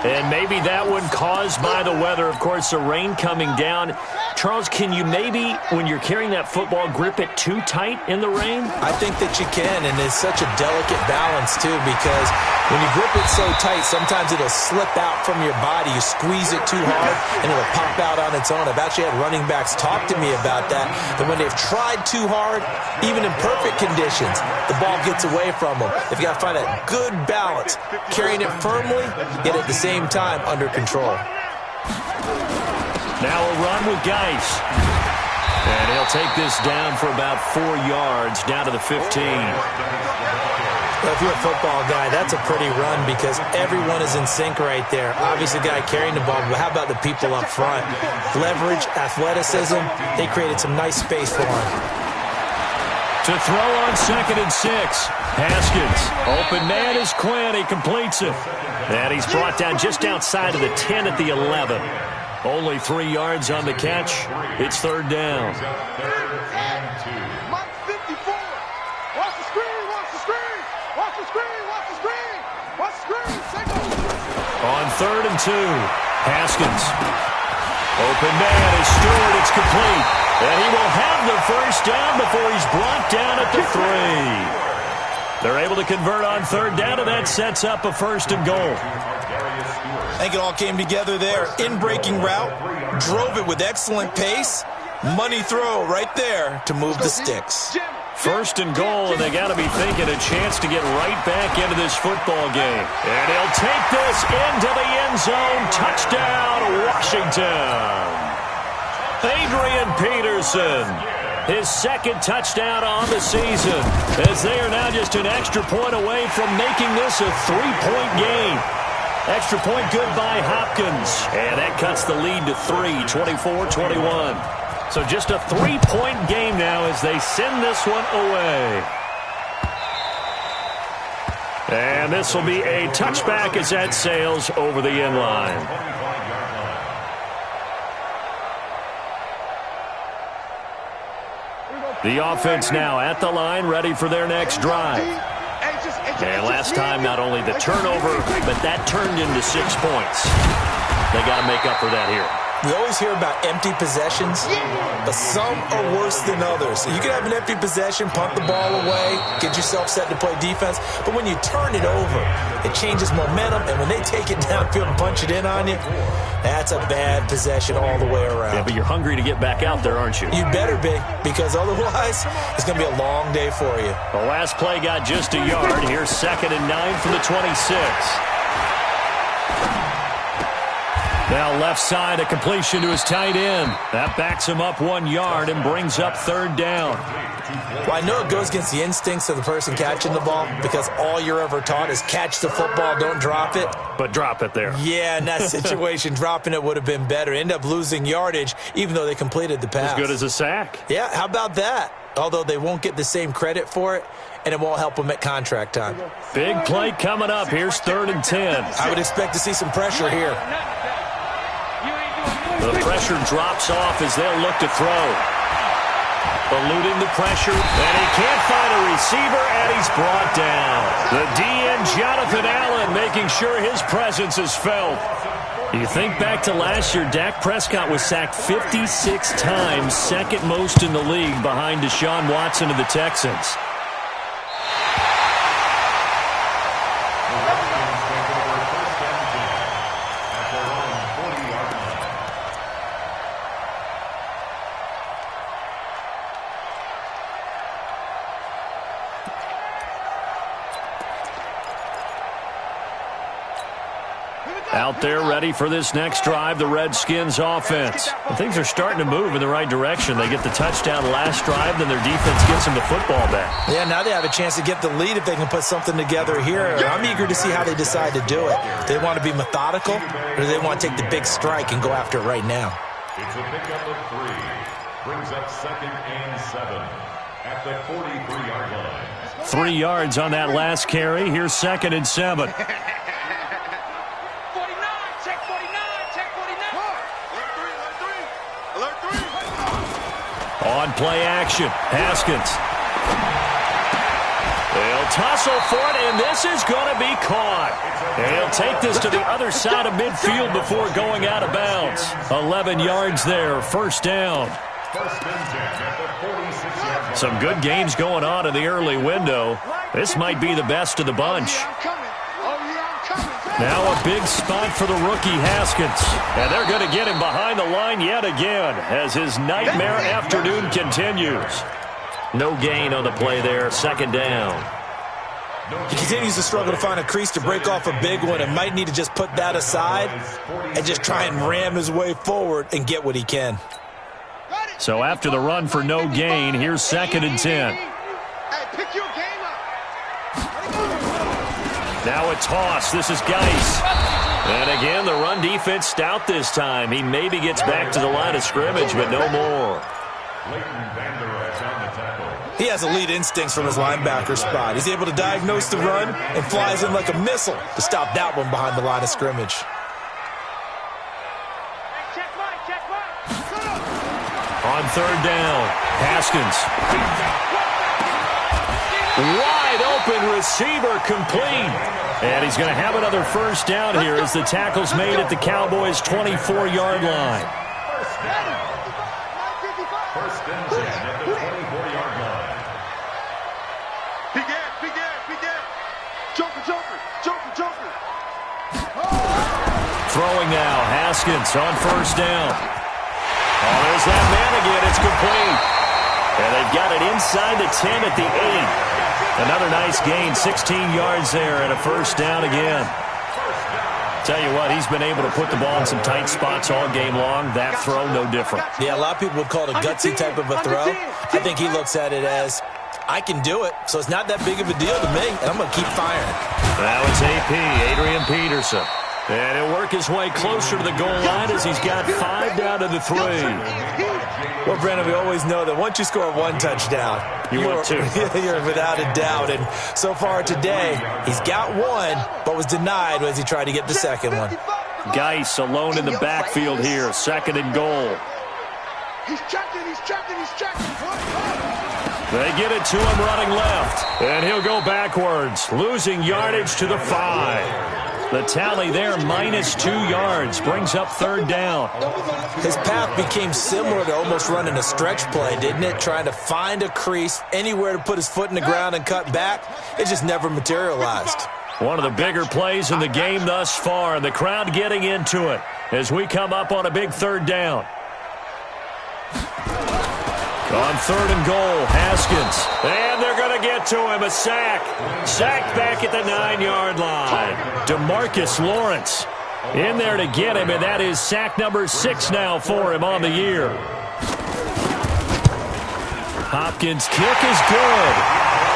And maybe that one caused by the weather. Of course, the rain coming down. Charles, can you maybe, when you're carrying that football, grip it too tight in the rain? I think that you can, and it's such a delicate balance, too, because when you grip it so tight, sometimes it'll slip out from your body. You squeeze it too hard, and it'll pop out on its own. I've actually had running backs talk to me about that when they've tried too hard, even in perfect conditions, the ball gets away from them. They've got to find that good balance, carrying it firmly, yet at the same time under control. Now a run with Geis. And he'll take this down for about 4 yards, down to the 15. Well, if you're a football guy, that's a pretty run because everyone is in sync right there. Obviously, the guy carrying the ball, but how about the people up front? Leverage, athleticism, they created some nice space for him. To throw on 2nd and 6. Haskins. Open man is Quinn. He completes it. And he's brought down just outside of the 10 at the 11. Only 3 yards on the catch. It's 3rd down. Mike 54. Watch the screen. Watch the screen. Watch the screen. Watch the screen. Watch the screen. Take over. On 3rd and 2. Haskins. Open man is Stewart. It's complete. And he will have the 1st down before he's brought down at the 3. They're able to convert on 3rd down, and that sets up a 1st and goal. I think it all came together there. In-breaking route, drove it with excellent pace. Money throw right there to move the sticks. 1st and goal, and they got to be thinking a chance to get right back into this football game. And he'll take this into the end zone. Touchdown, Washington. Adrian Peterson, his 2nd touchdown on the season, as they are now just an extra point away from making this a 3-point game. Extra point good by Hopkins. And that cuts the lead to 3, 24-21. So just a 3-point game now as they send this one away. And this will be a touchback as that sails over the end line. The offense now at the line, ready for their next drive. And last time, not only the turnover, but that turned into 6 points. They got to make up for that here. We always hear about empty possessions, but some are worse than others. You can have an empty possession, punt the ball away, get yourself set to play defense, but when you turn it over, it changes momentum, and when they take it downfield and punch it in on you, That's a bad possession all the way around. Yeah, but you're hungry to get back out there, aren't you? You better be, because otherwise it's going to be a long day for you. The last play got just a yard. Here's 2nd and 9 from the 26. Now left side, a completion to his tight end. That backs him up 1 yard and brings up 3rd down. Well, I know it goes against the instincts of the person catching the ball, because all you're ever taught is catch the football, don't drop it. But drop it there. Yeah, in that situation, dropping it would have been better. End up losing yardage, even though they completed the pass. As good as a sack. Yeah, how about that? Although they won't get the same credit for it, and it won't help them at contract time. Big play coming up. Here's 3rd and 10. I would expect to see some pressure here. The pressure drops off as they'll look to throw. Eluding the pressure, and he can't find a receiver, and he's brought down. The DN, Jonathan Allen, making sure his presence is felt. You think back to last year, Dak Prescott was sacked 56 times, 2nd most in the league behind Deshaun Watson of the Texans. Out there ready for this next drive, the Redskins offense. And things are starting to move in the right direction. They get the touchdown last drive, then their defense gets them the football back. Yeah, now they have a chance to get the lead if they can put something together here. I'm eager to see how they decide to do it. Do they want to be methodical, or do they want to take the big strike and go after it right now? It's a pickup of 3. Brings up 2nd and 7 at the 43-yard line. 3 yards on that last carry. Here's 2nd and 7. On play action, Haskins. They'll tussle for it, and this is going to be caught. They'll take this to the other side of midfield before going out of bounds. 11 yards there, 1st down. Some good games going on in the early window. This might be the best of the bunch. Now a big spot for the rookie Haskins. And they're going to get him behind the line yet again as his nightmare afternoon continues. No gain on the play there, 2nd down. He continues to struggle to find a crease to break off a big one and might need to just put that aside and just try and ram his way forward and get what he can. So after the run for no gain, here's 2nd and 10. Now a toss. This is Geis. And again, the run defense stout this time. He maybe gets back to the line of scrimmage, but no more. He has elite instincts from his linebacker spot. He's able to diagnose the run and flies in like a missile to stop that one behind the line of scrimmage. On 3rd down, Haskins. Wide open receiver, complete. And he's going to have another 1st down here as the tackle's made at the Cowboys' 24-yard line. 1st and 10 at the 24-yard line. Joker. Throwing now, Haskins on 1st down. Oh, there's that man again. It's complete. And they've got it inside the 10 at the 8. Another nice gain, 16 yards there and a 1st down again. Tell you what, he's been able to put the ball in some tight spots all game long. That throw, no different. Yeah, a lot of people would call it a gutsy type of a throw. I think he looks at it as, I can do it, so it's not that big of a deal to me, and I'm going to keep firing. Now it's AP, Adrian Peterson. And he'll work his way closer to the goal line as he's got 5 down to the 3. Well, Brandon, we always know that once you score 1 touchdown, you're without a doubt. And so far today, he's got 1, but was denied as he tried to get the 2nd one. Geis alone in the backfield here, 2nd and goal. He's checking. They get it to him running left. And he'll go backwards, losing yardage to the 5. The tally there, -2 yards, brings up 3rd down. His path became similar to almost running a stretch play, didn't it? Trying to find a crease, anywhere to put his foot in the ground and cut back. It just never materialized. One of the bigger plays in the game thus far, and the crowd getting into it as we come up on a big third down. On 3rd and goal, Haskins. And they're going to get to him, a sack. Sacked back at the 9-yard line. DeMarcus Lawrence in there to get him, and that is sack number 6 now for him on the year. Hopkins' kick is good.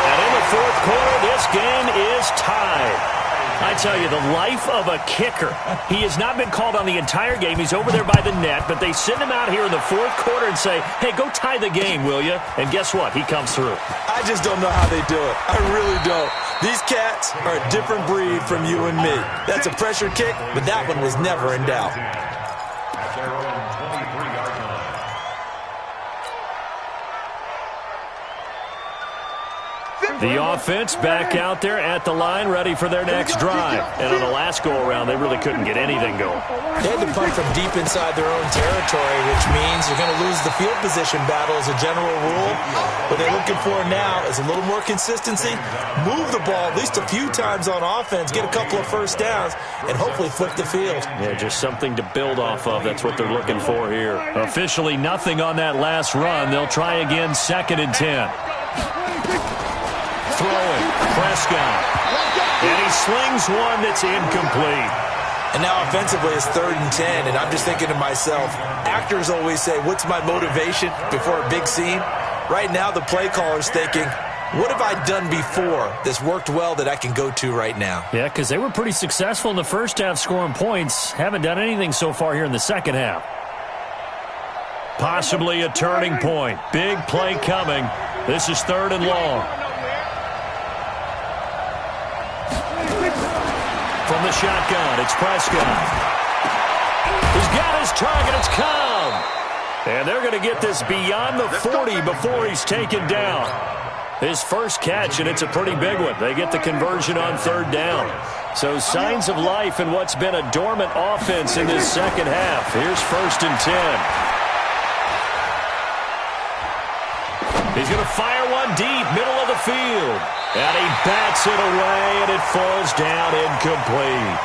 And in the 4th quarter, this game is tied. I tell you, the life of a kicker. He has not been called on the entire game. He's over there by the net, but they send him out here in the 4th quarter and say, hey, go tie the game, will you? And guess what? He comes through. I just don't know how they do it. I really don't. These cats are a different breed from you and me. That's a pressure kick, but that one was never in doubt. At their own 23-yard line. The offense back out there at the line, ready for their next drive. And on the last go-around, they really couldn't get anything going. They had to punt from deep inside their own territory, which means you're going to lose the field position battle as a general rule. What they're looking for now is a little more consistency, move the ball at least a few times on offense, get a couple of first downs, and hopefully flip the field. Yeah, just something to build off of. That's what they're looking for here. Officially nothing on that last run. They'll try again, 2nd and 10. Throwing, Prescott. And he slings one that's incomplete. And now offensively it's 3rd and 10, and I'm just thinking to myself, actors always say, what's my motivation before a big scene? Right now the play caller's thinking, what have I done before that's worked well that I can go to right now? Yeah, because they were pretty successful in the first half scoring points. Haven't done anything so far here in the second half. Possibly a turning point. Big play coming. This is 3rd and long. From the shotgun, it's Prescott. He's got his target. It's Cobb. And they're going to get this beyond the 40 before he's taken down. His first catch, and it's a pretty big one. They get the conversion on 3rd down. So signs of life in what's been a dormant offense in this second half. Here's 1st and 10. He's going to fire one deep, middle of the field. And he bats it away, and it falls down incomplete.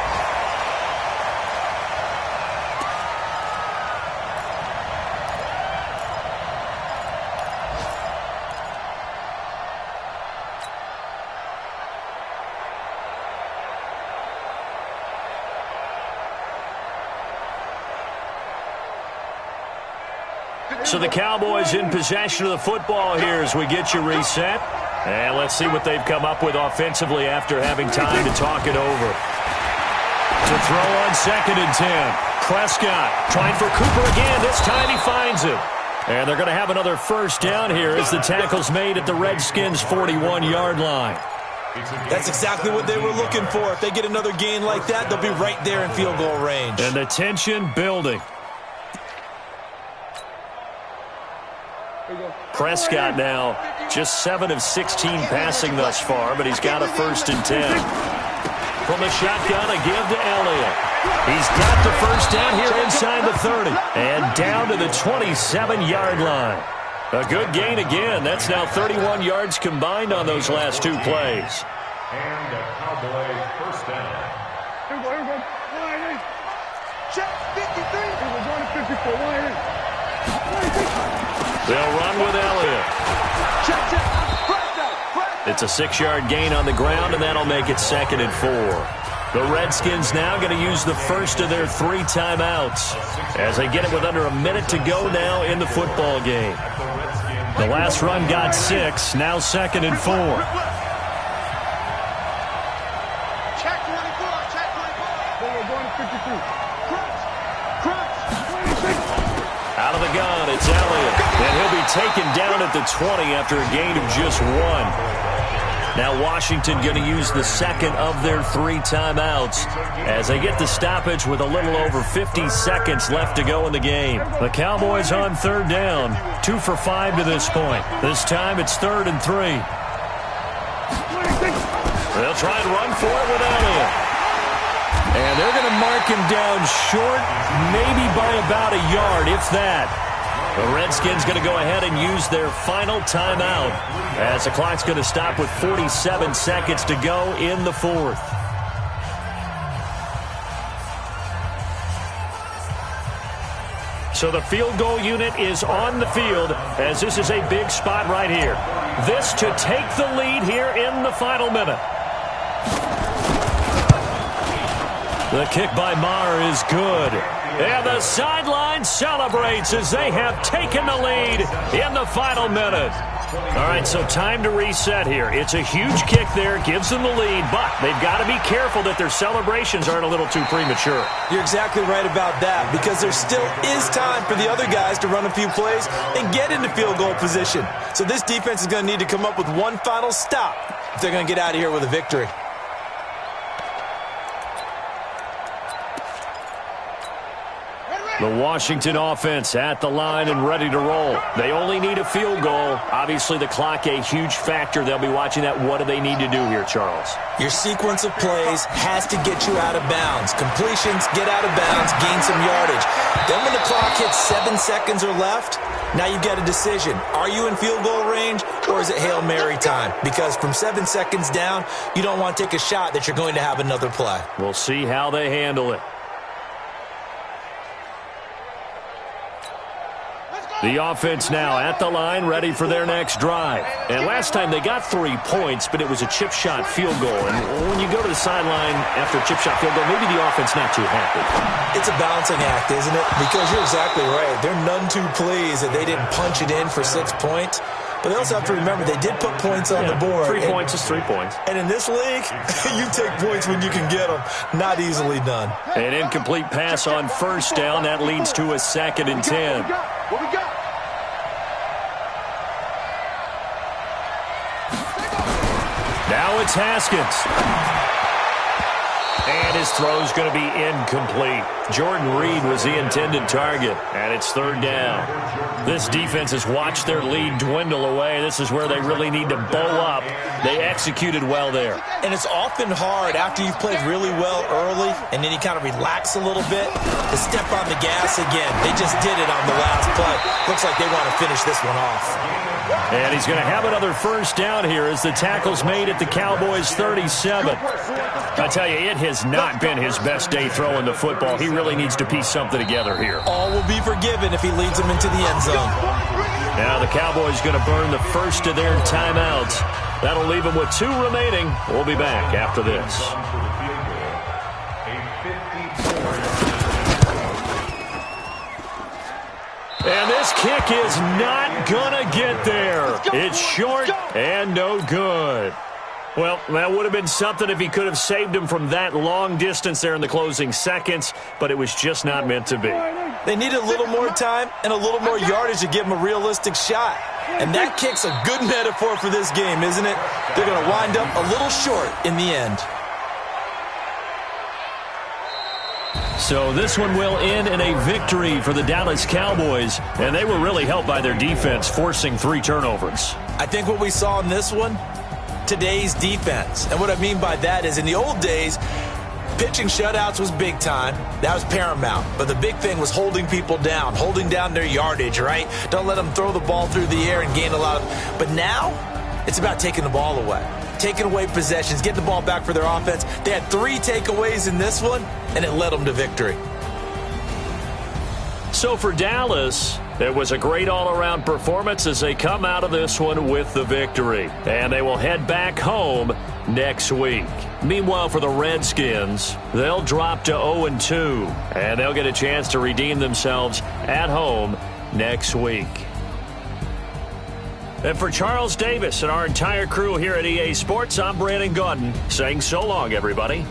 So the Cowboys in possession of the football here as we get you reset. And let's see what they've come up with offensively after having time to talk it over. To throw on 2nd and 10. Prescott trying for Cooper again. This time he finds it. And they're going to have another first down here as the tackle's made at the Redskins' 41-yard line. That's exactly what they were looking for. If they get another gain like that, they'll be right there in field goal range. And the tension building. Prescott now just 7 of 16 passing thus far, but he's got a 1st and 10. From the shotgun, a give to Elliott. He's got the first down here inside the 30 and down to the 27-yard line. A good gain again. That's now 31 yards combined on those last 2 plays. And a Cowboy first down. Here we go. Check 53. We're going to 54. They'll run with Elliott. Check. It's a 6-yard gain on the ground, and that'll make it 2nd and 4. The Redskins now going to use the first of their 3 timeouts as they get it with under a minute to go now in the football game. The last run got 6, now 2nd and 4. Check 24. We're going to 52. Crunch. 26. Out of the gun, it's Elliott. And he'll be taken down at the 20 after a gain of just 1. Now Washington going to use the second of their 3 timeouts as they get the stoppage with a little over 50 seconds left to go in the game. The Cowboys on 3rd down, 2 for 5 to this point. This time it's 3rd and 3. They'll try and run for it with Elliott. And they're going to mark him down short, maybe by about a yard, if that. The Redskins going to go ahead and use their final timeout as the clock's going to stop with 47 seconds to go in the 4th. So the field goal unit is on the field as this is a big spot right here. This to take the lead here in the final minute. The kick by Maher is good. And the sideline celebrates as they have taken the lead in the final minute. All right, so time to reset here. It's a huge kick there, gives them the lead, but they've got to be careful that their celebrations aren't a little too premature. You're exactly right about that, because there still is time for the other guys to run a few plays and get into field goal position. So this defense is going to need to come up with one final stop if they're going to get out of here with a victory. The Washington offense at the line and ready to roll. They only need a field goal. Obviously, the clock a huge factor. They'll be watching that. What do they need to do here, Charles? Your sequence of plays has to get you out of bounds. Completions, get out of bounds, gain some yardage. Then when the clock hits 7 seconds or left, now you've got a decision. Are you in field goal range or is it Hail Mary time? Because from 7 seconds down, you don't want to take a shot that you're going to have another play. We'll see how they handle it. The offense now at the line, ready for their next drive. And last time they got 3 points, but it was a chip shot field goal. And when you go to the sideline after a chip shot field goal, maybe the offense not too happy. It's a balancing act, isn't it? Because you're exactly right. They're none too pleased that they didn't punch it in for 6 points. But they also have to remember they did put points on the board. 3 points is 3 points. And in this league, you take points when you can get them. Not easily done. An incomplete pass on first down. That leads to a 2nd and 10. What we got? Now it's Haskins. And his throw's going to be incomplete. Jordan Reed was the intended target, and it's 3rd down. This defense has watched their lead dwindle away. This is where they really need to bow up. They executed well there. And it's often hard after you've played really well early and then you kind of relax a little bit to step on the gas again. They just did it on the last play. Looks like they want to finish this one off. And he's going to have another 1st down here as the tackle's made at the Cowboys' 37. I tell you, it has not been his best day throwing the football. He really needs to piece something together here. All will be forgiven if he leads them into the end zone. Now the Cowboys going to burn the first of their timeouts. That'll leave them with 2 remaining. We'll be back after this. And this kick is not going to get there. It's short and no good. Well, that would have been something if he could have saved him from that long distance there in the closing seconds, but it was just not meant to be. They need a little more time and a little more yardage to give him a realistic shot. And that kick's a good metaphor for this game, isn't it? They're going to wind up a little short in the end. So this one will end in a victory for the Dallas Cowboys, and they were really helped by their defense, forcing 3 turnovers. I think what we saw in this one, today's defense. And what I mean by that is in the old days, pitching shutouts was big time. That was paramount. But the big thing was holding people down, holding down their yardage, right? Don't let them throw the ball through the air and gain a lot of... But now, it's about taking the ball away. Taking away possessions, getting the ball back for their offense. They had 3 takeaways in this one, and it led them to victory. So for Dallas, it was a great all-around performance as they come out of this one with the victory. And they will head back home next week. Meanwhile, for the Redskins, they'll drop to 0-2, and they'll get a chance to redeem themselves at home next week. And for Charles Davis and our entire crew here at EA Sports, I'm Brandon Gaudin saying so long, everybody.